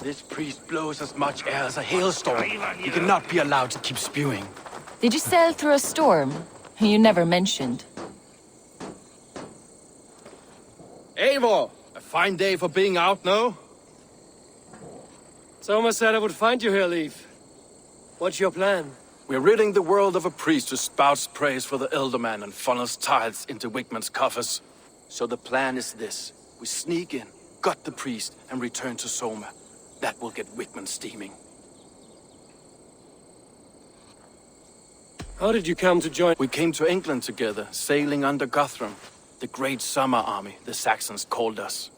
This priest blows as much air as a hailstorm. He cannot be allowed to keep spewing. Did you sail through a storm? You never mentioned. Eivor! A fine day for being out, no? Soma said I would find you here, Leif. What's your plan? We're ridding the world of a priest who spouts praise for the Elderman and funnels tithes into Wigman's coffers. So the plan is this. We sneak in, gut the priest, and return to Soma. That will get Wigman steaming. How did you come to join? We came to England together, sailing under Guthrum. The Great Summer Army, the Saxons called us.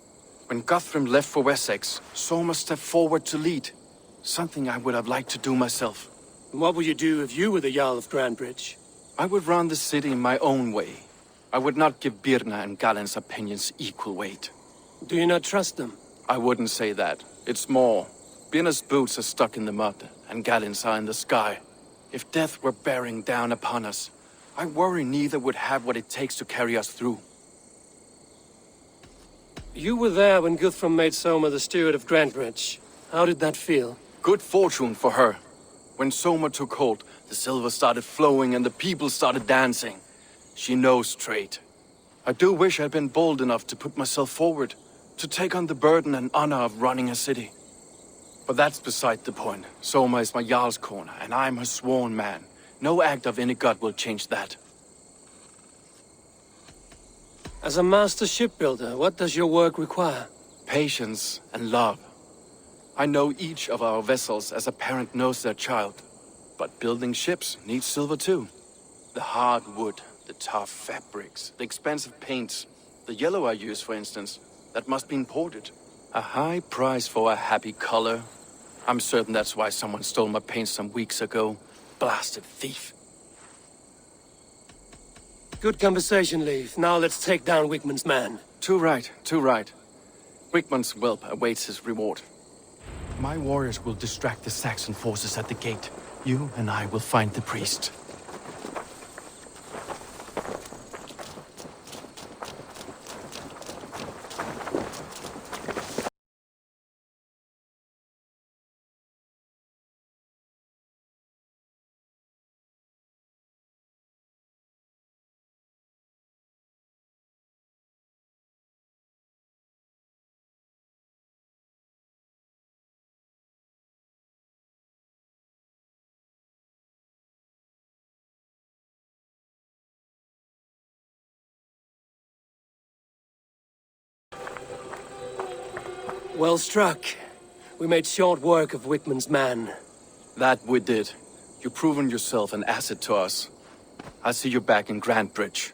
When Guthrum left for Wessex, Soma stepped forward to lead. Something I would have liked to do myself. And what would you do if you were the Jarl of Grandbridge? I would run the city in my own way. I would not give Birna and Galen's opinions equal weight. Do you not trust them? I wouldn't say that. It's more. Birna's boots are stuck in the mud, and Galen's are in the sky. If death were bearing down upon us, I worry neither would have what it takes to carry us through. You were there when Guthrum made Soma the steward of Grandbridge. How did that feel? Good fortune for her. When Soma took hold, the silver started flowing and the people started dancing. She knows trade. I do wish I'd been bold enough to put myself forward, to take on the burden and honor of running a city. But that's beside the point. Soma is my Jarl's corner, and I'm her sworn man. No act of any god will change that. As a master shipbuilder, what does your work require? Patience and love. I know each of our vessels as a parent knows their child. But building ships needs silver too. The hard wood, the tough fabrics, the expensive paints. The yellow I use, for instance, that must be imported. A high price for a happy color. I'm certain that's why someone stole my paint some weeks ago. Blasted thief. Good conversation, Leif. Now let's take down Wigman's man. Too right, too right. Wigman's whelp awaits his reward. My warriors will distract the Saxon forces at the gate. You and I will find the priest. Well struck. We made short work of Wigman's man. That we did. You've proven yourself an asset to us. I'll see you back in Grandbridge.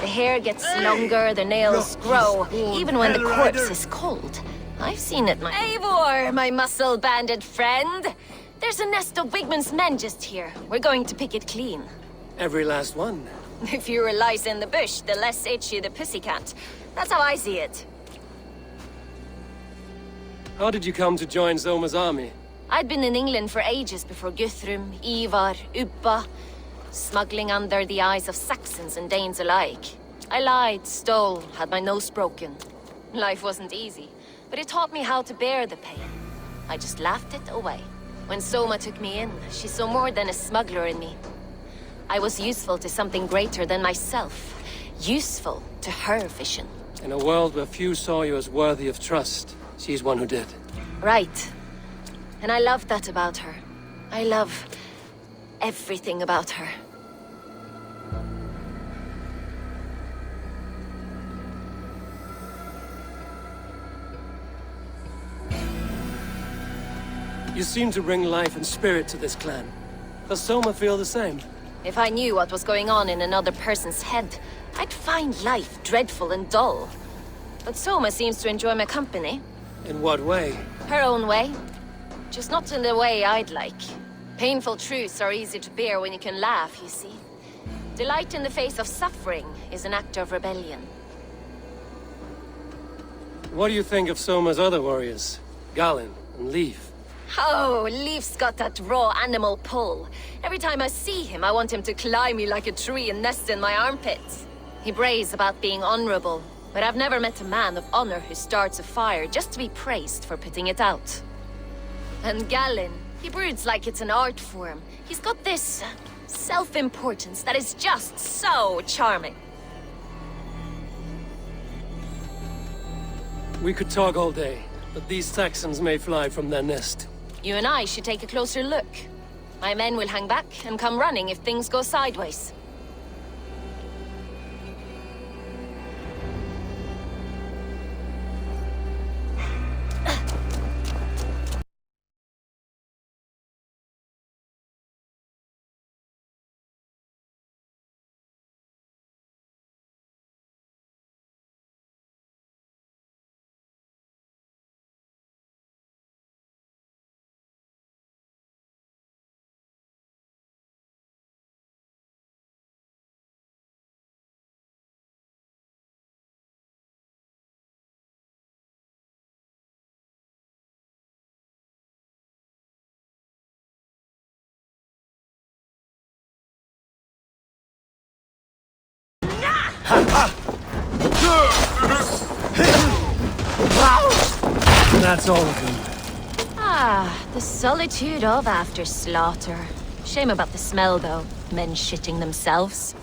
The hair gets longer, the nails grow, even when the corpse is cold. I've seen it, Eivor, my muscle-banded friend! There's a nest of Wigman's men just here. We're going to pick it clean. Every last one. The fewer lice in the bush, the less itchy the pussycat. That's how I see it. How did you come to join Soma's army? I'd been in England for ages before Guthrum, Ivar, Ubba, smuggling under the eyes of Saxons and Danes alike. I lied, stole, had my nose broken. Life wasn't easy, but it taught me how to bear the pain. I just laughed it away. When Soma took me in, she saw more than a smuggler in me. I was useful to something greater than myself. Useful to her vision. In a world where few saw you as worthy of trust, she's one who did. Right. And I love that about her. I love everything about her. You seem to bring life and spirit to this clan. Does Soma feel the same? If I knew what was going on in another person's head, I'd find life dreadful and dull. But Soma seems to enjoy my company. In what way? Her own way. Just not in the way I'd like. Painful truths are easy to bear when you can laugh, you see. Delight in the face of suffering is an act of rebellion. What do you think of Soma's other warriors? Galen, And Leaf. Oh, Leaf's got that raw animal pull. Every time I see him, I want him to climb me like a tree and nest in my armpits. He brays about being honorable, but I've never met a man of honor who starts a fire just to be praised for putting it out. And Gallin, he broods like it's an art form. He's got this self-importance that is just so charming. We could talk all day, but these Saxons may fly from their nest. You and I should take a closer look. My men will hang back and come running if things go sideways. That's all of them. Ah, the solitude of after slaughter. Shame about the smell, though. Men shitting themselves.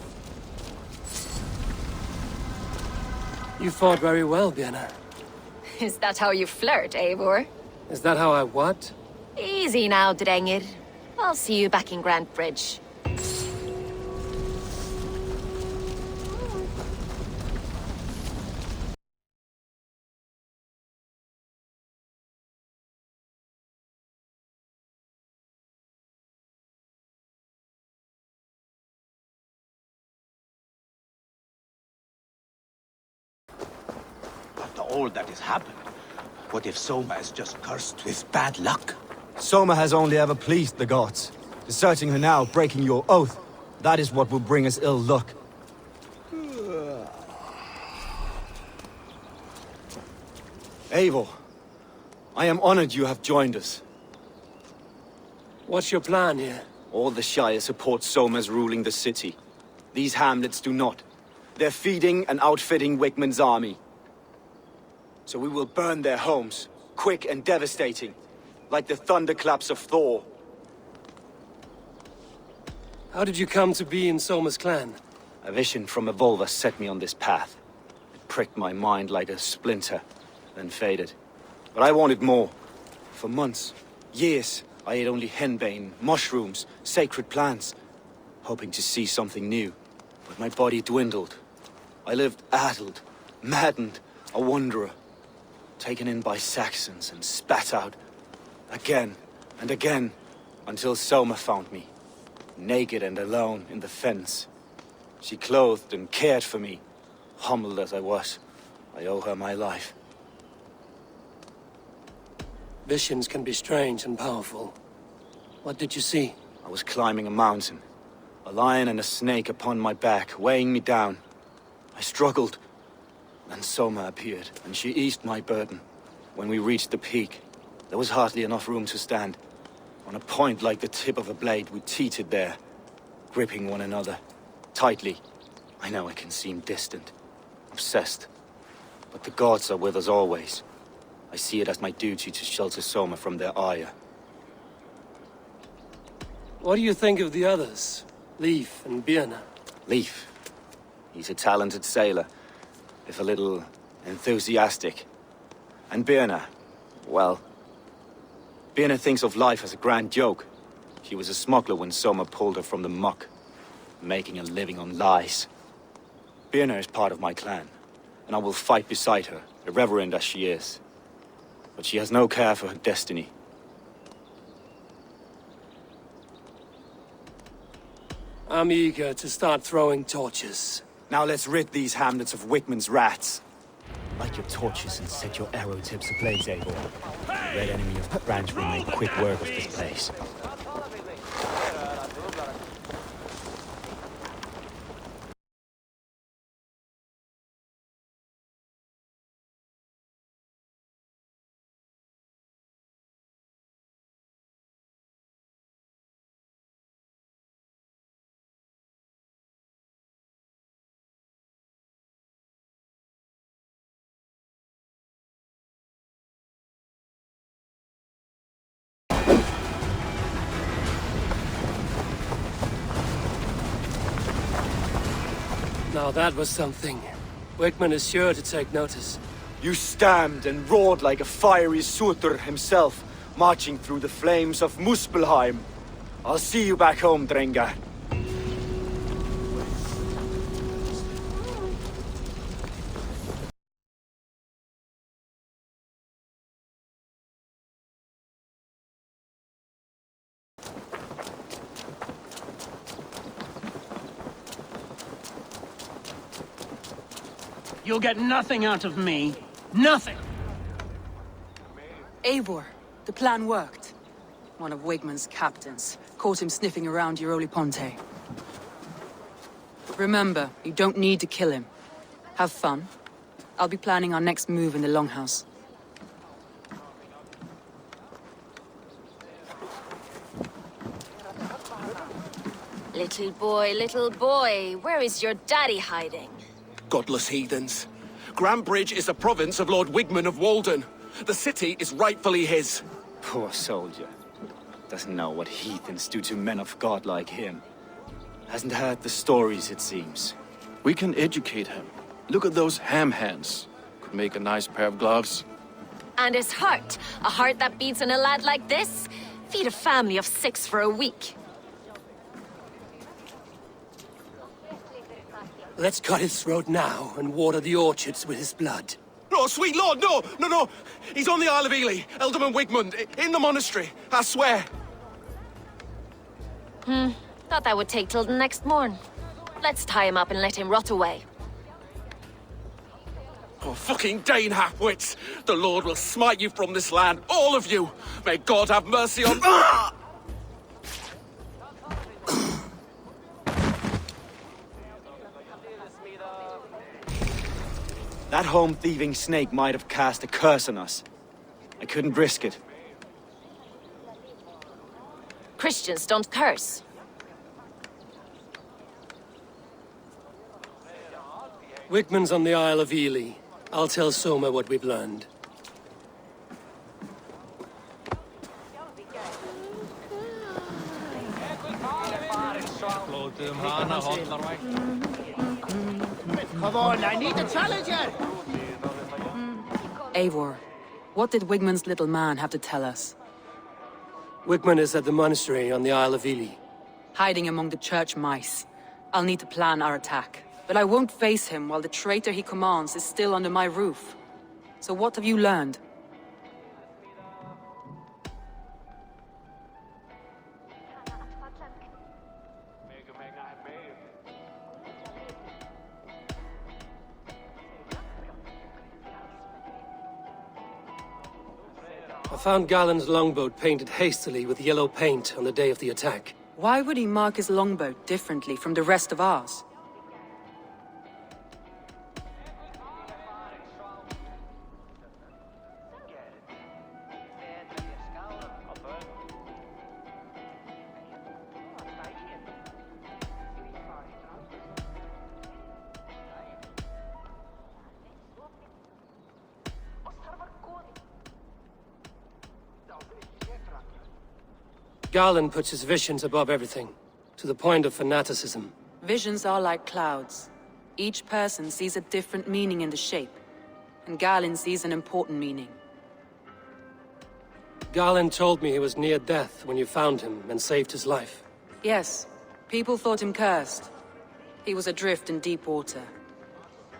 You fought very well, Björna. Is that how you flirt, Eivor? Is that how I what? Easy now, Drengir. I'll see you back in Grand Bridge. After all that has happened, what if Soma is just cursed with bad luck? Soma has only ever pleased the gods. Deserting her now, breaking your oath, that is what will bring us ill luck. Eivor, I am honored you have joined us. What's your plan here? All the Shire support Soma's ruling the city. These hamlets do not. They're feeding and outfitting Wickman's army. So we will burn their homes, quick and devastating, like the thunderclaps of Thor. How did you come to be in Soma's clan? A vision from Evolva set me on this path. It pricked my mind like a splinter, then faded. But I wanted more. For months, years, I ate only henbane, mushrooms, sacred plants, hoping to see something new. But my body dwindled. I lived addled, maddened, a wanderer. Taken in by Saxons and spat out. Again and again, until Soma found me. Naked and alone in the fens. She clothed and cared for me. Humbled as I was, I owe her my life. Visions can be strange and powerful. What did you see? I was climbing a mountain. A lion and a snake upon my back, weighing me down. I struggled. Then Soma appeared, and she eased my burden. When we reached the peak, there was hardly enough room to stand. On a point like the tip of a blade, we teetered there, gripping one another, tightly. I know it can seem distant, obsessed, but the gods are with us always. I see it as my duty to shelter Soma from their ire. What do you think of the others? Leif and Björna? Leif. He's a talented sailor, if a little enthusiastic. And Björna, well, Björna thinks of life as a grand joke. She was a smuggler when Soma pulled her from the muck, making a living on lies. Björna is part of my clan, and I will fight beside her, irreverent as she is. But she has no care for her destiny. I'm eager to start throwing torches. Now let's rid these hamlets of Wickman's rats. Light your torches and set your arrow tips ablaze, Eivor. The red enemy of the branch will make quick work of this place. Now that was something. Wickman is sure to take notice. You stamped and roared like a fiery Surtur himself, marching through the flames of Muspelheim. I'll see you back home, Drengar. You'll get nothing out of me. Nothing! Eivor, the plan worked. One of Wigman's captains caught him sniffing around Euroli Ponte. Remember, you don't need to kill him. Have fun. I'll be planning our next move in the Longhouse. Little boy, where is your daddy hiding? Godless heathens. Grambridge is a province of Lord Wigman of Walden. The city is rightfully his. Poor soldier. Doesn't know what heathens do to men of God like him. Hasn't heard the stories, it seems. We can educate him. Look at those ham hands. Could make a nice pair of gloves. And his heart, a heart that beats in a lad like this? Feed a family of 6 for a week. Let's cut his throat now and water the orchards with his blood. Oh, sweet lord, no, no, no. He's on the Isle of Ely, Ealdorman Wigmund, in the monastery, I swear. Thought that would take till the next morn. Let's tie him up and let him rot away. Oh, fucking Dane halfwits! The Lord will smite you from this land, all of you! May God have mercy on... That home-thieving snake might have cast a curse on us. I couldn't risk it. Christians don't curse. Wickman's on the Isle of Ely. I'll tell Soma what we've learned. Come on, I need a challenger! Eivor, what did Wigman's little man have to tell us? Wickman is at the monastery on the Isle of Ely. Hiding among the church mice. I'll need to plan our attack. But I won't face him while the traitor he commands is still under my roof. So what have you learned? I found Galen's longboat painted hastily with yellow paint on the day of the attack. Why would he mark his longboat differently from the rest of ours? Galen puts his visions above everything, to the point of fanaticism. Visions are like clouds. Each person sees a different meaning in the shape, and Galen sees an important meaning. Galen told me he was near death when you found him and saved his life. Yes, people thought him cursed. He was adrift in deep water.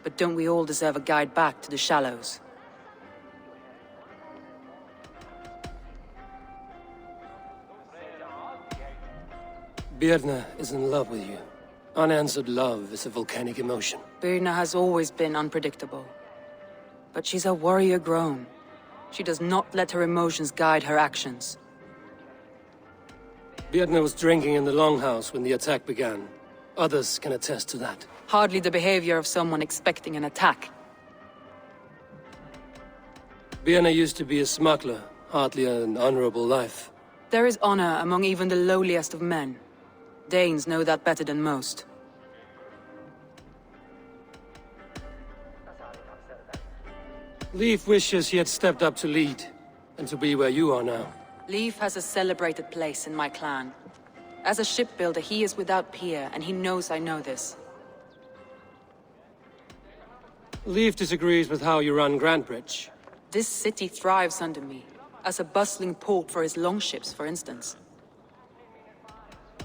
But don't we all deserve a guide back to the shallows? Birna is in love with you. Unanswered love is a volcanic emotion. Birna has always been unpredictable. But she's a warrior grown. She does not let her emotions guide her actions. Birna was drinking in the Longhouse when the attack began. Others can attest to that. Hardly the behavior of someone expecting an attack. Birna used to be a smuggler, hardly an honorable life. There is honor among even the lowliest of men. Danes know that better than most. Leif wishes he had stepped up to lead, and to be where you are now. Leif has a celebrated place in my clan. As a shipbuilder, he is without peer, and he knows I know this. Leif disagrees with how you run Grantebridge. This city thrives under me, as a bustling port for his longships, for instance.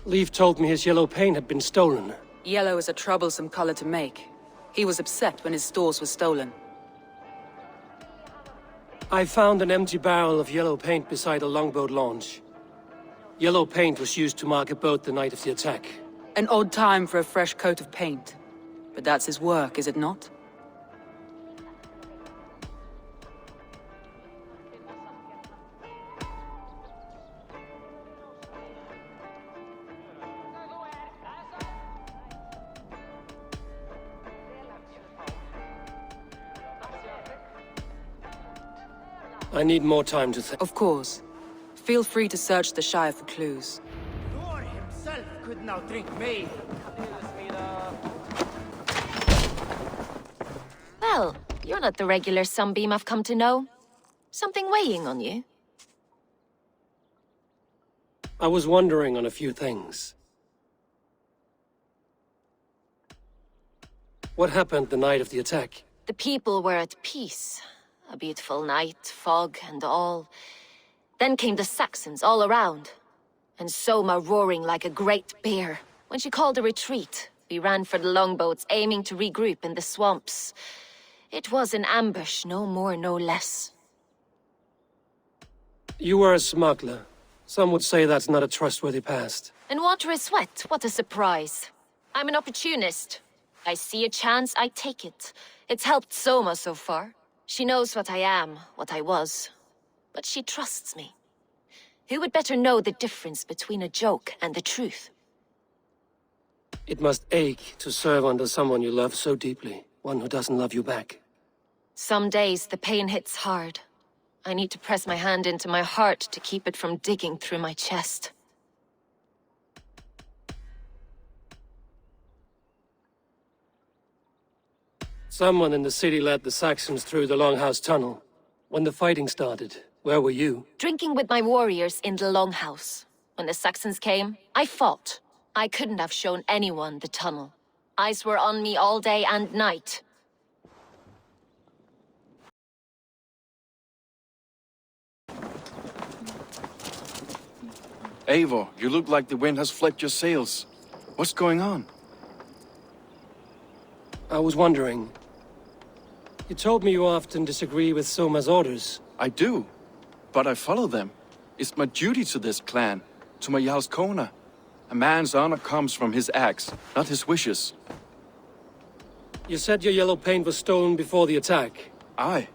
Leif told me his yellow paint had been stolen. Yellow is a troublesome color to make. He was upset when his stores were stolen. I found an empty barrel of yellow paint beside a longboat launch. Yellow paint was used to mark a boat the night of the attack. An odd time for a fresh coat of paint. But that's his work, is it not? I need more time to think. Of course. Feel free to search the Shire for clues. Thor himself could now drink me. Well, you're not the regular sunbeam I've come to know. Something weighing on you? I was wondering on a few things. What happened the night of the attack? The people were at peace. A beautiful night, fog and all. Then came the Saxons all around. And Soma roaring like a great bear. When she called a retreat, we ran for the longboats, aiming to regroup in the swamps. It was an ambush, no more, no less. You were a smuggler. Some would say that's not a trustworthy past. And water is wet, what a surprise. I'm an opportunist. I see a chance, I take it. It's helped Soma so far. She knows what I am, what I was. But she trusts me. Who would better know the difference between a joke and the truth? It must ache to serve under someone you love so deeply, one who doesn't love you back. Some days the pain hits hard. I need to press my hand into my heart to keep it from digging through my chest. Someone in the city led the Saxons through the Longhouse Tunnel. When the fighting started, where were you? Drinking with my warriors in the Longhouse. When the Saxons came, I fought. I couldn't have shown anyone the tunnel. Eyes were on me all day and night. Eivor, you look like the wind has flecked your sails. What's going on? I was wondering. You told me you often disagree with Soma's orders. I do, but I follow them. It's my duty to this clan, to my Jarl's Kona. A man's honor comes from his acts, not his wishes. You said your yellow paint was stolen before the attack. Aye,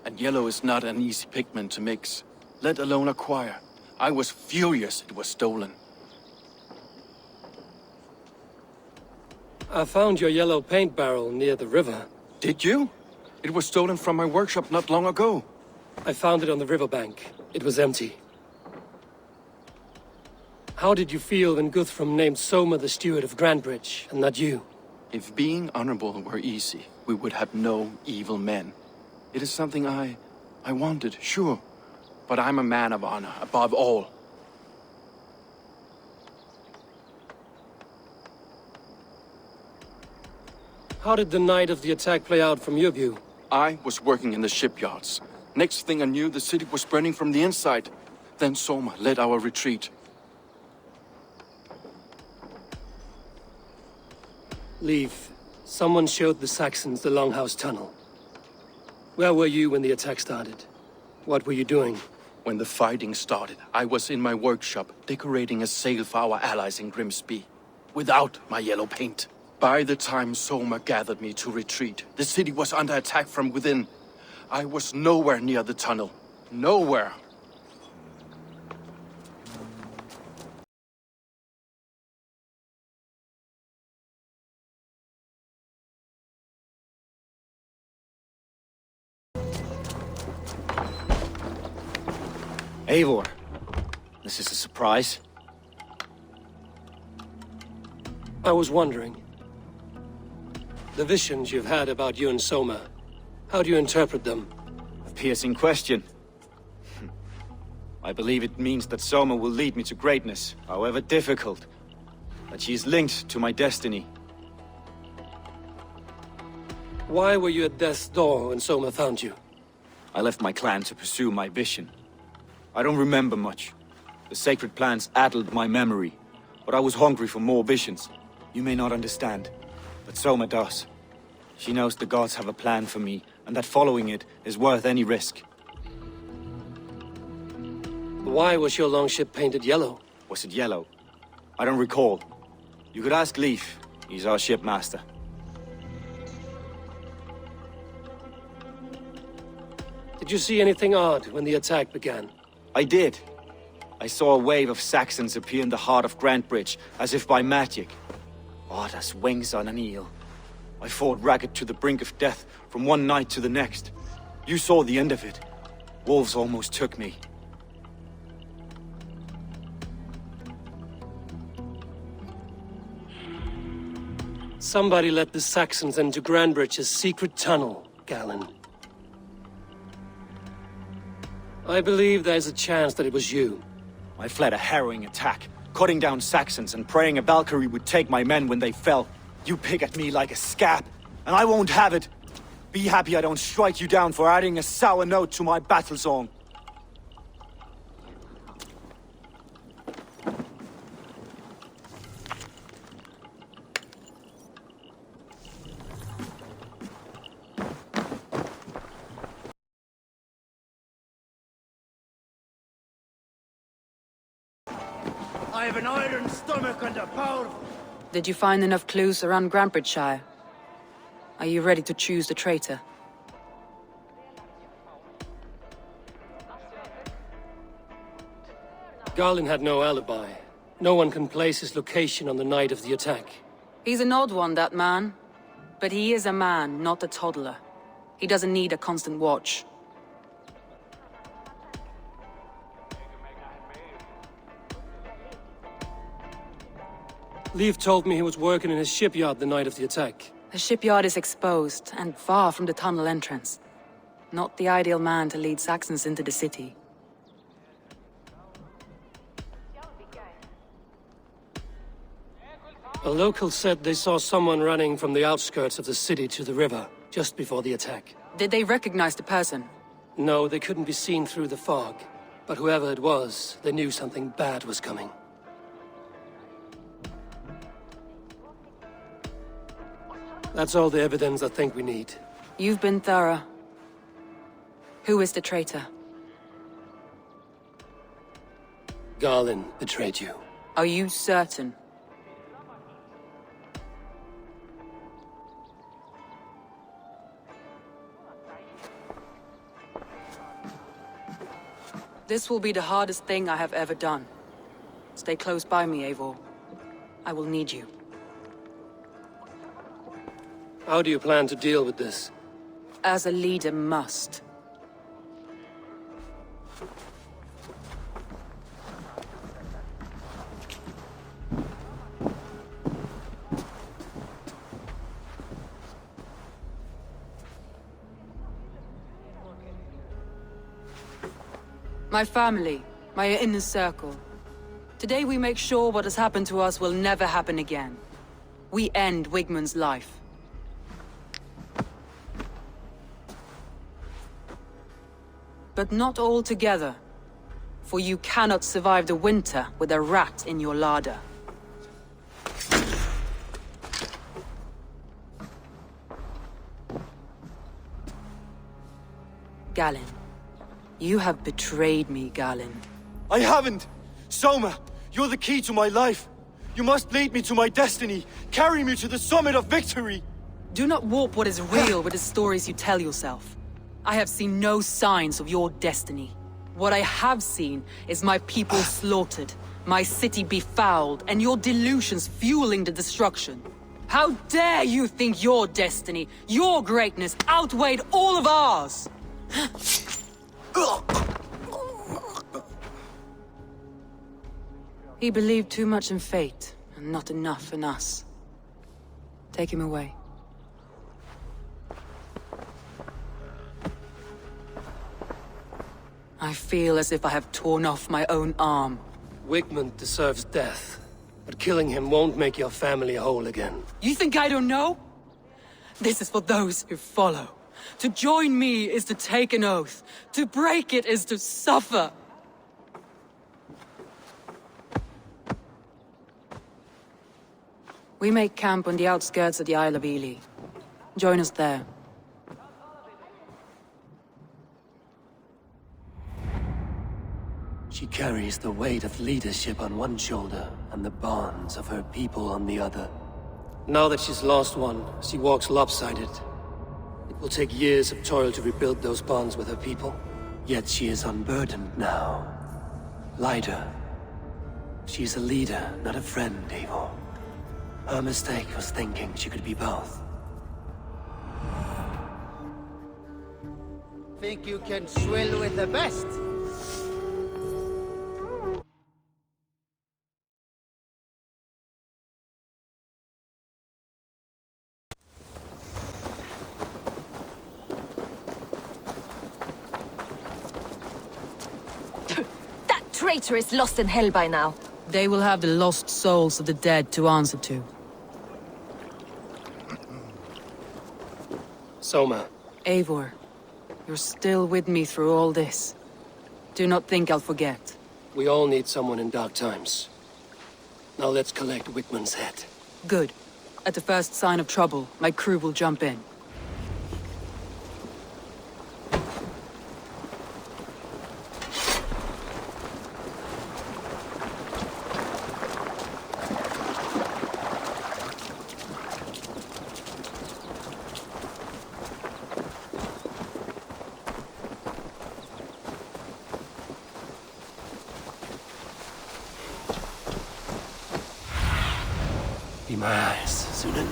and yellow is not an easy pigment to mix, let alone acquire. I was furious it was stolen. I found your yellow paint barrel near the river. Did you? It was stolen from my workshop not long ago. I found it on the riverbank. It was empty. How did you feel when Guthrum named Soma the steward of Grantebridge, and not you? If being honorable were easy, we would have no evil men. It is something I wanted, sure. But I'm a man of honor, above all. How did the night of the attack play out from your view? I was working in the shipyards. Next thing I knew, the city was burning from the inside. Then Soma led our retreat. Leif, someone showed the Saxons the Longhouse Tunnel. Where were you when the attack started? What were you doing? When the fighting started, I was in my workshop, decorating a sail for our allies in Grimsby. Without my yellow paint. By the time Soma gathered me to retreat, the city was under attack from within. I was nowhere near the tunnel. Nowhere. Eivor, this is a surprise. I was wondering. The visions you've had about you and Soma, how do you interpret them? A piercing question. I believe it means that Soma will lead me to greatness, however difficult. That she is linked to my destiny. Why were you at death's door when Soma found you? I left my clan to pursue my vision. I don't remember much. The sacred plants addled my memory, but I was hungry for more visions. You may not understand, but Soma does. She knows the gods have a plan for me, and that following it is worth any risk. Why was your longship painted yellow? Was it yellow? I don't recall. You could ask Leif. He's our shipmaster. Did you see anything odd when the attack began? I did. I saw a wave of Saxons appear in the heart of Grantbridge, as if by magic. Odd as wings on an eel. I fought ragged to the brink of death, from one night to the next. You saw the end of it. Wolves almost took me. Somebody let the Saxons into Grantbridge's secret tunnel, Galen. I believe there's a chance that it was you. I fled a harrowing attack, cutting down Saxons and praying a Valkyrie would take my men when they fell. You pick at me like a scab, and I won't have it. Be happy I don't strike you down for adding a sour note to my battle song. I have an iron stomach and a powerful... Did you find enough clues around Grantbridgeshire? Are you ready to choose the traitor? Galen had no alibi. No one can place his location on the night of the attack. He's an odd one, that man. But he is a man, not a toddler. He doesn't need a constant watch. Leif told me he was working in his shipyard the night of the attack. The shipyard is exposed, and far from the tunnel entrance. Not the ideal man to lead Saxons into the city. A local said they saw someone running from the outskirts of the city to the river, just before the attack. Did they recognize the person? No, they couldn't be seen through the fog. But whoever it was, they knew something bad was coming. That's all the evidence I think we need. You've been thorough. Who is the traitor? Galen betrayed you. Are you certain? This will be the hardest thing I have ever done. Stay close by me, Eivor. I will need you. How do you plan to deal with this? As a leader must. My family, my inner circle. Today we make sure what has happened to us will never happen again. We end Wigmund's life. But not all together. For you cannot survive the winter with a rat in your larder. Galen. You have betrayed me, Galen. I haven't! Soma, you're the key to my life. You must lead me to my destiny. Carry me to the summit of victory. Do not warp what is real with the stories you tell yourself. I have seen no signs of your destiny. What I have seen is my people slaughtered, my city befouled, and your delusions fueling the destruction. How dare you think your destiny, your greatness, outweighed all of ours? He believed too much in fate, and not enough in us. Take him away. I feel as if I have torn off my own arm. Wigmund deserves death, but killing him won't make your family whole again. You think I don't know? This is for those who follow. To join me is to take an oath. To break it is to suffer. We make camp on the outskirts of the Isle of Ely. Join us there. She carries the weight of leadership on one shoulder and the bonds of her people on the other. Now that she's lost one, she walks lopsided. It will take years of toil to rebuild those bonds with her people. Yet she is unburdened now. Lighter. She's a leader, not a friend, Eivor. Her mistake was thinking she could be both. Think you can swill with the best? That traitor is lost in hell by now. They will have the lost souls of the dead to answer to. Soma. Eivor, you're still with me through all this. Do not think I'll forget. We all need someone in dark times. Now let's collect Wigmund's head. Good. At the first sign of trouble, my crew will jump in. Be my eyes, Sunan.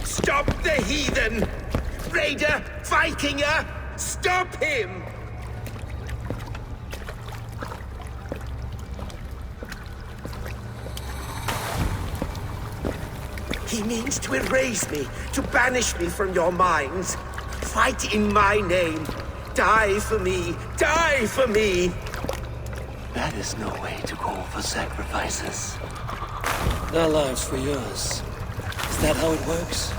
Stop the heathen! Raider! Vikinger! Stop him! He means to erase me, to banish me from your minds. Fight in my name. Die for me. Die for me! That is no way to call for sacrifices. Their lives for yours. Is that how it works?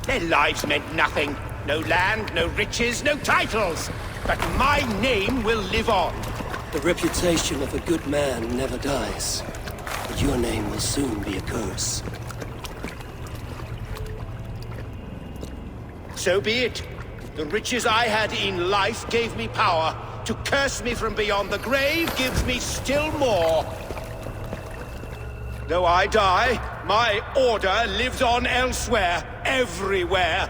Their lives meant nothing. No land, no riches, no titles. But my name will live on. The reputation of a good man never dies. But your name will soon be a curse. So be it. The riches I had in life gave me power. To curse me from beyond the grave gives me still more. Though I die, my order lives on elsewhere, everywhere.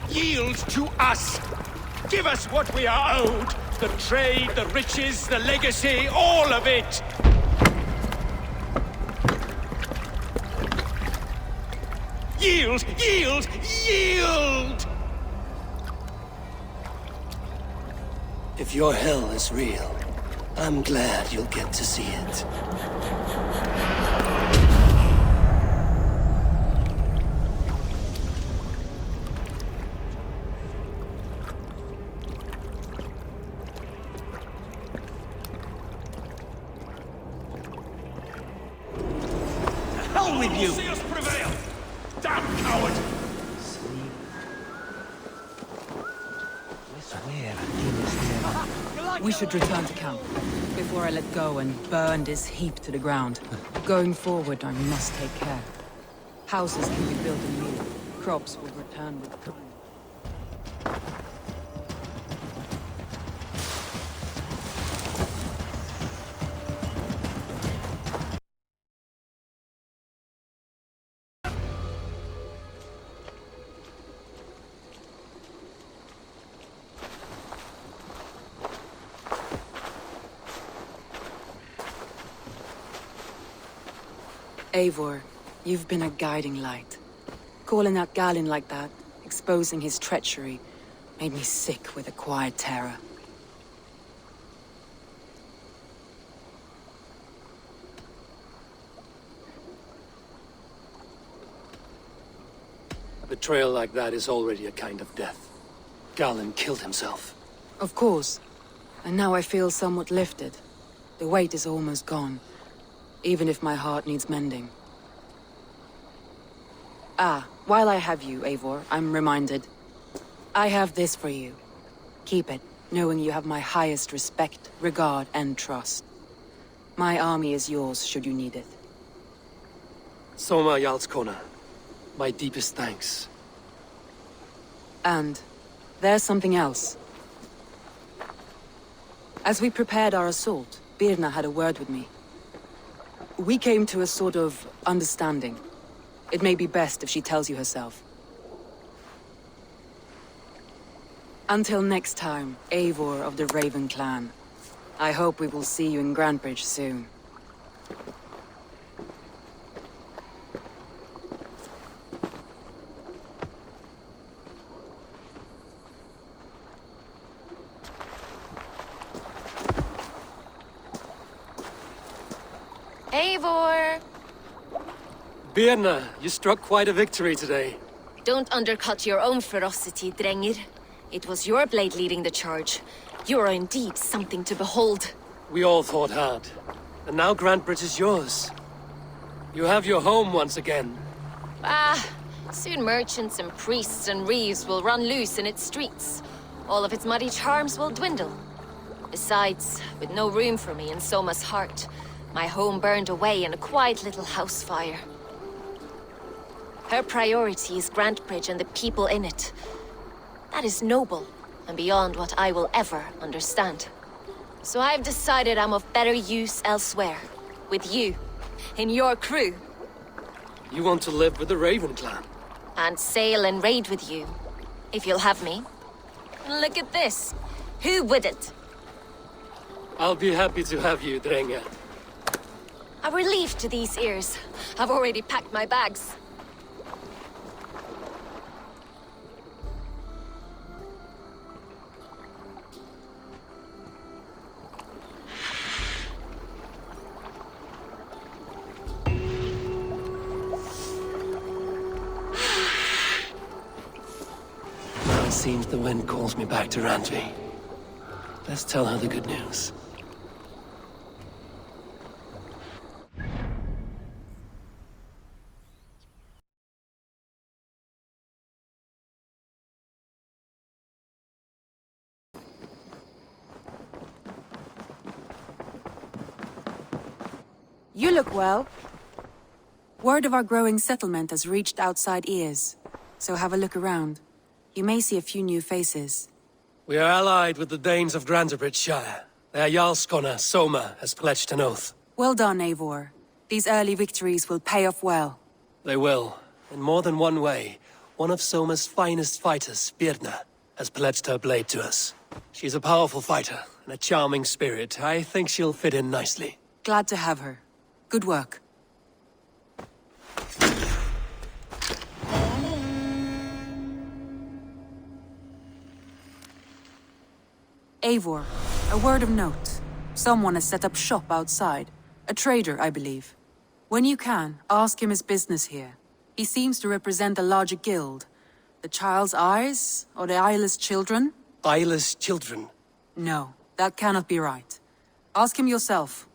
Yield to us. Give us what we are owed. The trade, the riches, the legacy, all of it. Yield, yield, yield! If your hell is real, I'm glad you'll get to see it. you! See us prevail! Damn coward! We should return to camp, before I let go and burn this heap to the ground. Going forward, I must take care. Houses can be built anew. Crops will return with time. Eivor, you've been a guiding light. Calling out Galinn like that, exposing his treachery, made me sick with a quiet terror. A betrayal like that is already a kind of death. Galinn killed himself. Of course. And now I feel somewhat lifted. The weight is almost gone, even if my heart needs mending. Ah, while I have you, Eivor, I'm reminded. I have this for you. Keep it, knowing you have my highest respect, regard, and trust. My army is yours, should you need it. Soma Jarlskona, my deepest thanks. And there's something else. As we prepared our assault, Birna had a word with me. We came to a sort of understanding. It may be best if she tells you herself. Until next time, Eivor of the Raven Clan. I hope we will see you in Grantebridge soon. Eivor! Birna, you struck quite a victory today. Don't undercut your own ferocity, Drengir. It was your blade leading the charge. You are indeed something to behold. We all fought hard. And now Grantebridge is yours. You have your home once again. Ah, soon merchants and priests and reeves will run loose in its streets. All of its muddy charms will dwindle. Besides, with no room for me in Soma's heart, my home burned away in a quiet little house fire. Her priority is Grantebridge and the people in it. That is noble, and beyond what I will ever understand. So I've decided I'm of better use elsewhere. With you. In your crew. You want to live with the Raven Clan? And sail and raid with you. If you'll have me. Look at this. Who wouldn't? I'll be happy to have you, Drengir. A relief to these ears. I've already packed my bags. It seems the wind calls me back to Randvi. Let's tell her the good news. You look well. Word of our growing settlement has reached outside ears, so have a look around. You may see a few new faces. We are allied with the Danes of Grantebridge Shire. Their Jarlskona, Soma, has pledged an oath. Well done, Eivor. These early victories will pay off well. They will. In more than one way. One of Soma's finest fighters, Birna, has pledged her blade to us. She's a powerful fighter and a charming spirit. I think she'll fit in nicely. Glad to have her. Good work. Eivor, a word of note. Someone has set up shop outside. A trader, I believe. When you can, ask him his business here. He seems to represent a larger guild. The Child's Eyes, or the Eyeless Children? Eyeless children. No, that cannot be right. Ask him yourself.